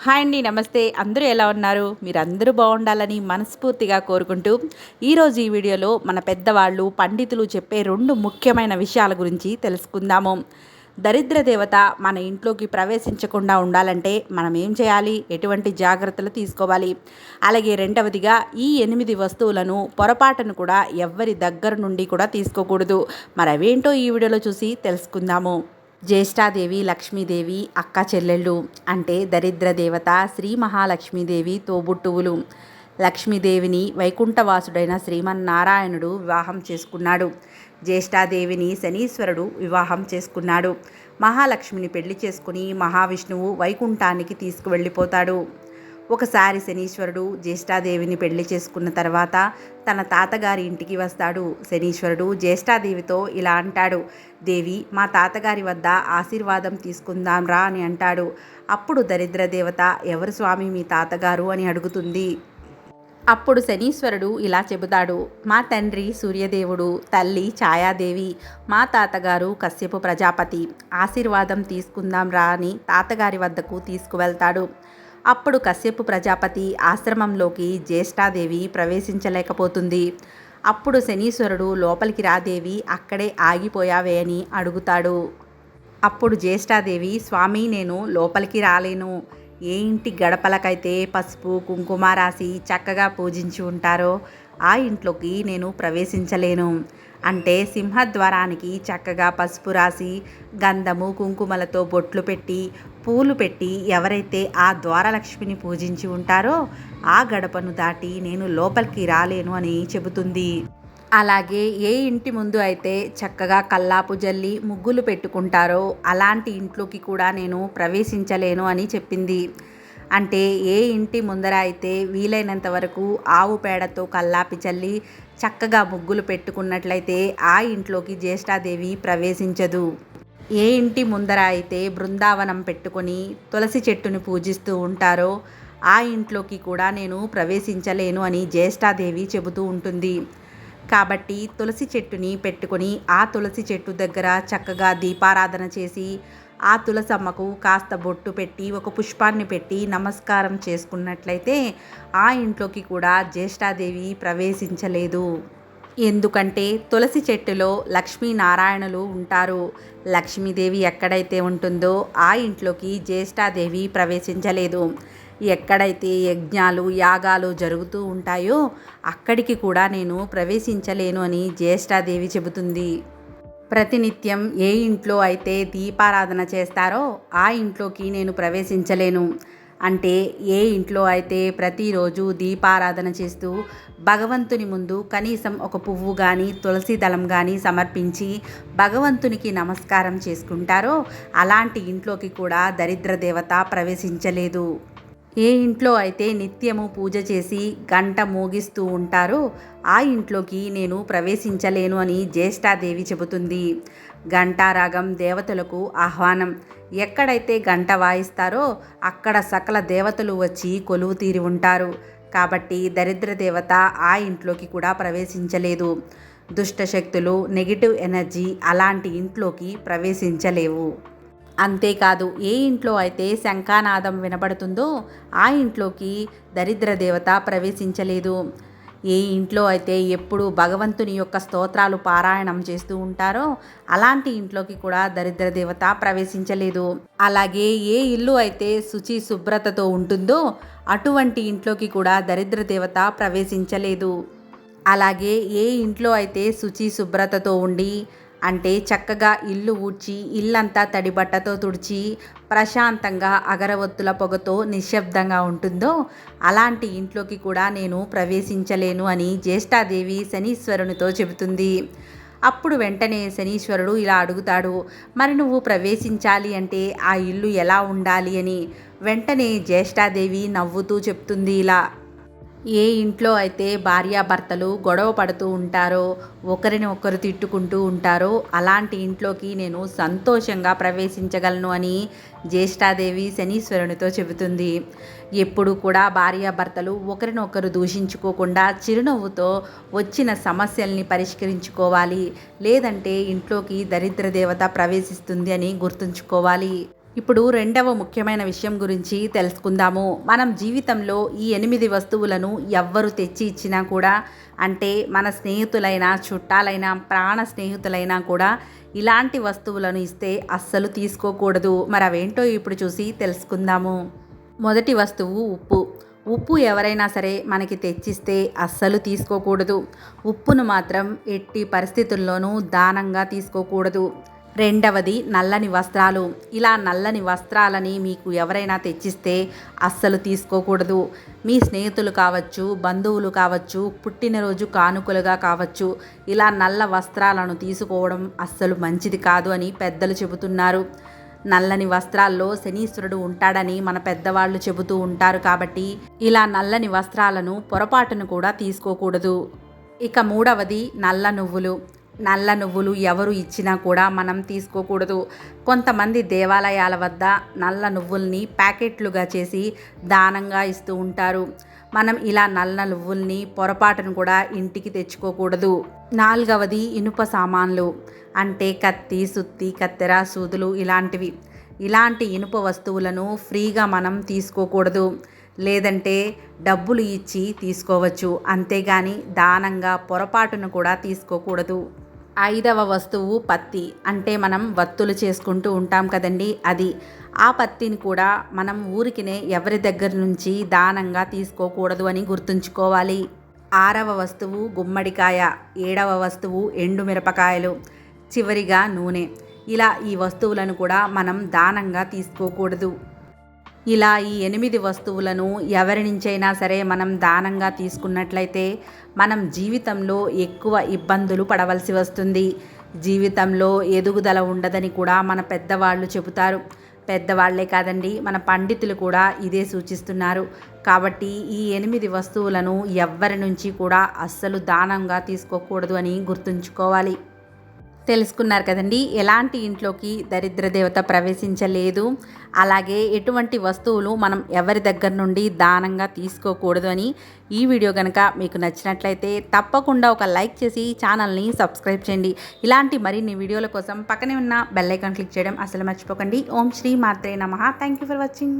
Hi అండి, నమస్తే. అందరూ ఎలా ఉన్నారు? మీరందరూ బాగుండాలని మనస్ఫూర్తిగా కోరుకుంటూ ఈరోజు ఈ వీడియోలో మన పెద్దవాళ్ళు పండితులు చెప్పే 2 ముఖ్యమైన విషయాల గురించి తెలుసుకుందాము. దరిద్ర దేవత మన ఇంట్లోకి ప్రవేశించకుండా ఉండాలంటే మనం ఏం చేయాలి? ఎటువంటి జాగ్రత్తలు తీసుకోవాలి? అలాగే రెండవదిగా ఈ 8 వస్తువులను పొరపాటును కూడా ఎవ్వరి దగ్గర నుండి కూడా తీసుకోకూడదు. మరి అవేంటో ఈ వీడియోలో చూసి తెలుసుకుందాము. జ్యేష్ఠాదేవి, లక్ష్మీదేవి అక్క చెల్లెళ్ళు, అంటే దరిద్ర దేవత శ్రీ మహాలక్ష్మీదేవి తోబుట్టువులు. లక్ష్మీదేవిని వైకుంఠవాసుడైన శ్రీమన్నారాయణుడు వివాహం చేసుకున్నాడు. జ్యేష్ఠాదేవిని శనీశ్వరుడు వివాహం చేసుకున్నాడు. మహాలక్ష్మిని పెళ్లి చేసుకుని మహావిష్ణువు వైకుంఠానికి తీసుకువెళ్ళిపోతాడు. ఒకసారి శనీశ్వరుడు జ్యేష్ఠాదేవిని పెళ్లి చేసుకున్న తర్వాత తన తాతగారి ఇంటికి వస్తాడు. శనీశ్వరుడు జ్యేష్ఠాదేవితో ఇలా అంటాడు, దేవి, మా తాతగారి వద్ద ఆశీర్వాదం తీసుకుందాం రా అని అంటాడు. అప్పుడు దరిద్ర దేవత, ఎవరు స్వామి మీ తాతగారు అని అడుగుతుంది. అప్పుడు శనీశ్వరుడు ఇలా చెబుతాడు, మా తండ్రి సూర్యదేవుడు, తల్లి ఛాయాదేవి, మా తాతగారు కశ్యపు ప్రజాపతి, ఆశీర్వాదం తీసుకుందాం రా అని తాతగారి వద్దకు తీసుకువెళ్తాడు. అప్పుడు కశ్యపు ప్రజాపతి ఆశ్రమంలోకి జ్యేష్ఠాదేవి ప్రవేశించలేకపోతుంది. అప్పుడు శనీశ్వరుడు లోపలికి రాదేవి, అక్కడే ఆగిపోయావే అని అడుగుతాడు. అప్పుడు జ్యేష్ఠాదేవి, స్వామి, నేను లోపలికి రాలేను. ఏ ఇంటి గడపలకైతే పసుపు కుంకుమ రాసి చక్కగా పూజించి ఉంటారో ఆ ఇంట్లోకి నేను ప్రవేశించలేను. అంటే సింహద్వారానికి చక్కగా పసుపు రాసి గంధము కుంకుమలతో బొట్లు పెట్టి పూలు పెట్టి ఎవరైతే ఆ ద్వారలక్ష్మిని పూజించి ఉంటారో ఆ గడపను దాటి నేను లోపలికి రాలేను అని చెబుతుంది. అలాగే ఏ ఇంటి ముందు అయితే చక్కగా కల్లాపు జల్లి ముగ్గులు పెట్టుకుంటారో అలాంటి ఇంట్లోకి కూడా నేను ప్రవేశించలేను అని చెప్పింది. అంటే ఏ ఇంటి ముందర అయితే వీలైనంత వరకు ఆవు పేడతో కల్లాపి చల్లి చక్కగా ముగ్గులు పెట్టుకున్నట్లయితే ఆ ఇంట్లోకి జ్యేష్ఠాదేవి ప్రవేశించదు. ఏ ఇంటి ముందర అయితే బృందావనం పెట్టుకొని తులసి చెట్టుని పూజిస్తూ ఉంటారో ఆ ఇంట్లోకి కూడా నేను ప్రవేశించలేను అని జ్యేష్ఠాదేవి చెబుతూ ఉంటుంది. కాబట్టి తులసి చెట్టుని పెట్టుకొని ఆ తులసి చెట్టు దగ్గర చక్కగా దీపారాధన చేసి ఆ తులసమ్మకు కాస్త బొట్టు పెట్టి ఒక పుష్పాన్ని పెట్టి నమస్కారం చేసుకున్నట్లయితే ఆ ఇంట్లోకి కూడా జ్యేష్ఠాదేవి ప్రవేశించలేదు. ఎందుకంటే తులసి చెట్టులో లక్ష్మీనారాయణులు ఉంటారు. లక్ష్మీదేవి ఎక్కడైతే ఉంటుందో ఆ ఇంట్లోకి జ్యేష్ఠాదేవి ప్రవేశించలేదు. ఎక్కడైతే యజ్ఞాలు యాగాలు జరుగుతూ ఉంటాయో అక్కడికి కూడా నేను ప్రవేశించలేను అని జ్యేష్ఠాదేవి చెబుతుంది. ప్రతినిత్యం ఏ ఇంట్లో అయితే దీపారాధన చేస్తారో ఆ ఇంట్లోకి నేను ప్రవేశించలేను. అంటే ఏ ఇంట్లో అయితే ప్రతిరోజు దీపారాధన చేస్తూ భగవంతుని ముందు కనీసం ఒక పువ్వు కానీ తులసి దళం కానీ సమర్పించి భగవంతునికి నమస్కారం చేసుకుంటారో అలాంటి ఇంట్లోకి కూడా దరిద్ర దేవత ప్రవేశించలేదు. ఏ ఇంట్లో అయితే నిత్యము పూజ చేసి గంట మోగిస్తూ ఉంటారో ఆ ఇంట్లోకి నేను ప్రవేశించలేను అని జ్యేష్ఠాదేవి చెబుతుంది. ఘంటారాగం దేవతలకు ఆహ్వానం. ఎక్కడైతే గంట వాయిస్తారో అక్కడ సకల దేవతలు వచ్చి కొలువు తీరి ఉంటారు. కాబట్టి దరిద్ర దేవత ఆ ఇంట్లోకి కూడా ప్రవేశించలేదు. దుష్టశక్తులు, నెగిటివ్ ఎనర్జీ అలాంటి ఇంట్లోకి ప్రవేశించలేవు. అంతేకాదు, ఏ ఇంట్లో అయితే శంఖానాదం వినబడుతుందో ఆ ఇంట్లోకి దరిద్ర దేవత ప్రవేశించలేదు. ఏ ఇంట్లో అయితే ఎప్పుడు భగవంతుని యొక్క స్తోత్రాలు పారాయణం చేస్తూ ఉంటారో అలాంటి ఇంట్లోకి కూడా దరిద్ర దేవత ప్రవేశించలేదు. అలాగే ఏ ఇల్లు అయితే శుచి శుభ్రతతో ఉంటుందో అటువంటి ఇంట్లోకి కూడా దరిద్ర దేవత ప్రవేశించలేదు. అలాగే ఏ ఇంట్లో అయితే శుచి శుభ్రతతో ఉండి అంటే చక్కగా ఇల్లు ఊడ్చి ఇల్లంతా తడి బట్టతో తుడిచి ప్రశాంతంగా అగరవత్తుల పొగతో నిశ్శబ్దంగా ఉంటుందో అలాంటి ఇంట్లోకి కూడా నేను ప్రవేశించలేను అని జ్యేష్ఠాదేవి శనీశ్వరునితో చెబుతుంది. అప్పుడు వెంటనే శనీశ్వరుడు ఇలా అడుగుతాడు, మరి నువ్వు ప్రవేశించాలి అంటే ఆ ఇల్లు ఎలా ఉండాలి అని. వెంటనే జ్యేష్ఠాదేవి నవ్వుతూ చెప్తుంది ఇలా, ఏ ఇంట్లో అయితే భార్యాభర్తలు గొడవ పడుతూ ఉంటారో ఒకరిని ఒకరు తిట్టుకుంటూ ఉంటారో అలాంటి ఇంట్లోకి నేను సంతోషంగా ప్రవేశించగలను అని జ్యేష్ఠాదేవి శనీశ్వరునితో చెబుతుంది. ఎప్పుడు కూడా భార్యాభర్తలు ఒకరినొకరు దూషించుకోకుండా చిరునవ్వుతో వచ్చిన సమస్యల్ని పరిష్కరించుకోవాలి. లేదంటే ఇంట్లోకి దరిద్ర దేవత ప్రవేశిస్తుంది అని గుర్తుంచుకోవాలి. ఇప్పుడు రెండవ ముఖ్యమైన విషయం గురించి తెలుసుకుందాము. మనం జీవితంలో ఈ 8 వస్తువులను ఎవ్వరు తెచ్చి ఇచ్చినా కూడా, అంటే మన స్నేహితులైనా, చుట్టాలైనా, ప్రాణ స్నేహితులైనా కూడా ఇలాంటి వస్తువులను ఇస్తే అస్సలు తీసుకోకూడదు. మరి అవేంటో ఇప్పుడు చూసి తెలుసుకుందాము. మొదటి వస్తువు ఉప్పు. ఉప్పు ఎవరైనా సరే మనకి తెచ్చిస్తే అస్సలు తీసుకోకూడదు. ఉప్పును మాత్రం ఎట్టి పరిస్థితుల్లోనూ దానంగా తీసుకోకూడదు. రెండవది నల్లని వస్త్రాలు. ఇలా నల్లని వస్త్రాలని మీకు ఎవరైనా తెచ్చిస్తే అస్సలు తీసుకోకూడదు. మీ స్నేహితులు కావచ్చు, బంధువులు కావచ్చు, పుట్టినరోజు కానుకలుగా కావచ్చు, ఇలా నల్ల వస్త్రాలను తీసుకోవడం అస్సలు మంచిది కాదు అని పెద్దలు చెబుతున్నారు. నల్లని వస్త్రాల్లో శనీశ్వరుడు ఉంటాడని మన పెద్దవాళ్ళు చెబుతూ ఉంటారు. కాబట్టి ఇలా నల్లని వస్త్రాలను పొరపాటును కూడా తీసుకోకూడదు. ఇక మూడవది నల్ల నువ్వులు. నల్ల నువ్వులు ఎవరు ఇచ్చినా కూడా మనం తీసుకోకూడదు. కొంతమంది దేవాలయాల వద్ద నల్ల నువ్వుల్ని ప్యాకెట్లుగా చేసి దానంగా ఇస్తూ ఉంటారు. మనం ఇలా నల్ల నువ్వుల్ని పొరపాటును కూడా ఇంటికి తెచ్చుకోకూడదు. నాలుగవది ఇనుప సామాన్లు, అంటే కత్తి, సుత్తి, కత్తెర, సూదులు ఇలాంటివి. ఇలాంటి ఇనుప వస్తువులను ఫ్రీగా మనం తీసుకోకూడదు. లేదంటే డబ్బులు ఇచ్చి తీసుకోవచ్చు, అంతేగాని దానంగా పొరపాటును కూడా తీసుకోకూడదు. ఐదవ వస్తువు పత్తి, అంటే మనం వత్తులు చేసుకుంటూ ఉంటాం కదండి, అది. ఆ పత్తిని కూడా మనం ఊరికినే ఎవరి దగ్గర నుంచి దానంగా తీసుకోకూడదు అని గుర్తుంచుకోవాలి. ఆరవ వస్తువు గుమ్మడికాయ. ఏడవ వస్తువు ఎండుమిరపకాయలు. చివరిగా నూనె. ఇలా ఈ వస్తువులను కూడా మనం దానంగా తీసుకోకూడదు. ఇలా ఈ 8 వస్తువులను ఎవరి నుంచైనా సరే మనం దానంగా తీసుకున్నట్లయితే మనం జీవితంలో ఎక్కువ ఇబ్బందులు పడవలసి వస్తుంది. జీవితంలో ఎదుగుదల ఉండదని కూడా మన పెద్దవాళ్ళు చెబుతారు. పెద్దవాళ్లే కాదండి, మన పండితులు కూడా ఇదే సూచిస్తున్నారు. కాబట్టి ఈ 8 వస్తువులను ఎవ్వరి నుంచి కూడా అస్సలు దానంగా తీసుకోకూడదు అని గుర్తుంచుకోవాలి. తెలుసుకున్నారు కదండి, ఎలాంటి ఇంట్లోకి దరిద్ర దేవత ప్రవేశించలేదు, అలాగే ఎటువంటి వస్తువులు మనం ఎవరి దగ్గర నుండి దానంగా తీసుకోకూడదు అని. ఈ వీడియో కనుక మీకు నచ్చినట్లయితే తప్పకుండా ఒక లైక్ చేసి ఛానల్ని సబ్స్క్రైబ్ చేయండి. ఇలాంటి మరిన్ని వీడియోల కోసం పక్కనే ఉన్న బెల్ ఐకాన్ క్లిక్ చేయడం అసలు మర్చిపోకండి. ఓం శ్రీ మాత్రే నమః. Thank you for watching.